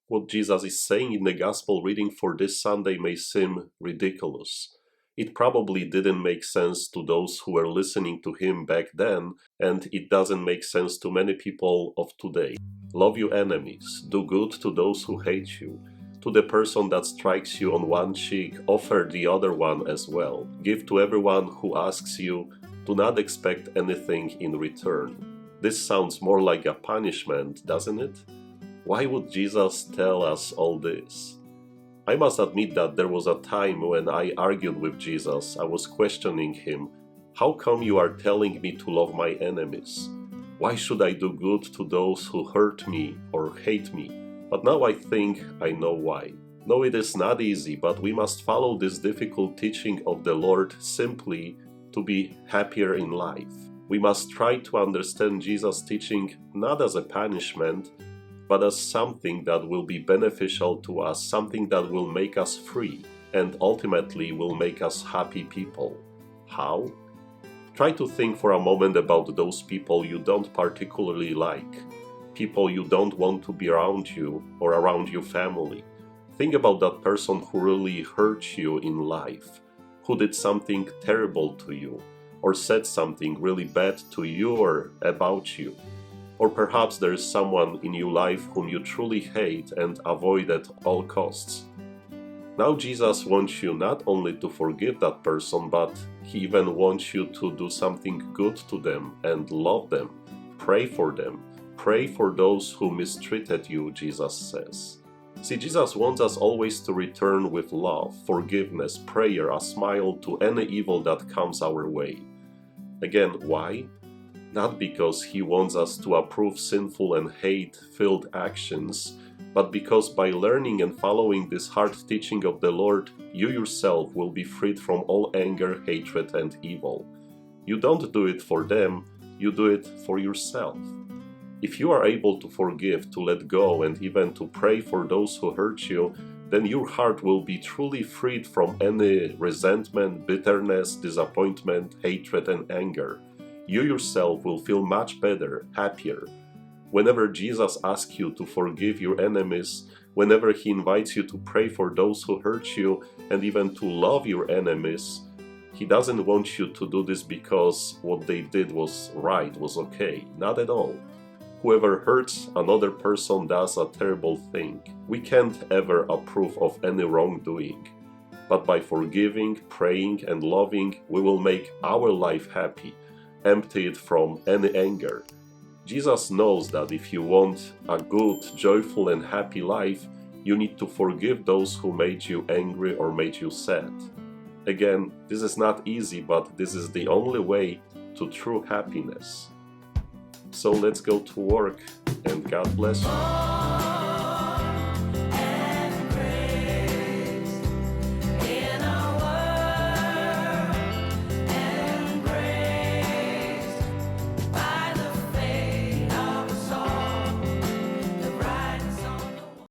What Jesus is saying in the Gospel reading for this Sunday may seem ridiculous. It probably didn't make sense to those who were listening to him back then, and it doesn't make sense to many people of today. Love your enemies, do good to those who hate you. To the person that strikes you on one cheek, offer the other one as well. Give to everyone who asks you. Do not expect anything in return. This sounds more like a punishment, doesn't it? Why would Jesus tell us all this? I must admit that there was a time when I argued with Jesus. I was questioning him. How come you are telling me to love my enemies? Why should I do good to those who hurt me or hate me? But now I think I know why. No, it is not easy, but we must follow this difficult teaching of the Lord simply to be happier in life. We must try to understand Jesus' teaching not as a punishment, but as something that will be beneficial to us, something that will make us free, and ultimately will make us happy people. How? Try to think for a moment about those people you don't particularly like, people you don't want to be around you or around your family. Think about that person who really hurt you in life, who did something terrible to you, or said something really bad to you or about you. Or perhaps there is someone in your life whom you truly hate and avoid at all costs. Now Jesus wants you not only to forgive that person, but he even wants you to do something good to them and love them. Pray for them. Pray for those who mistreated you, Jesus says. See, Jesus wants us always to return with love, forgiveness, prayer, a smile to any evil that comes our way. Again, why? Not because he wants us to approve sinful and hate-filled actions, but because by learning and following this hard teaching of the Lord, you yourself will be freed from all anger, hatred, and evil. You don't do it for them, you do it for yourself. If you are able to forgive, to let go, and even to pray for those who hurt you, then your heart will be truly freed from any resentment, bitterness, disappointment, hatred, and anger. You yourself will feel much better, happier. Whenever Jesus asks you to forgive your enemies, whenever he invites you to pray for those who hurt you, and even to love your enemies, he doesn't want you to do this because what they did was right, was okay. Not at all. Whoever hurts another person does a terrible thing. We can't ever approve of any wrongdoing. But by forgiving, praying, and loving, we will make our life happy, empty it from any anger. Jesus knows that if you want a good, joyful, and happy life, you need to forgive those who made you angry or made you sad. Again, this is not easy, but this is the only way to true happiness. So let's go to work, and God bless you.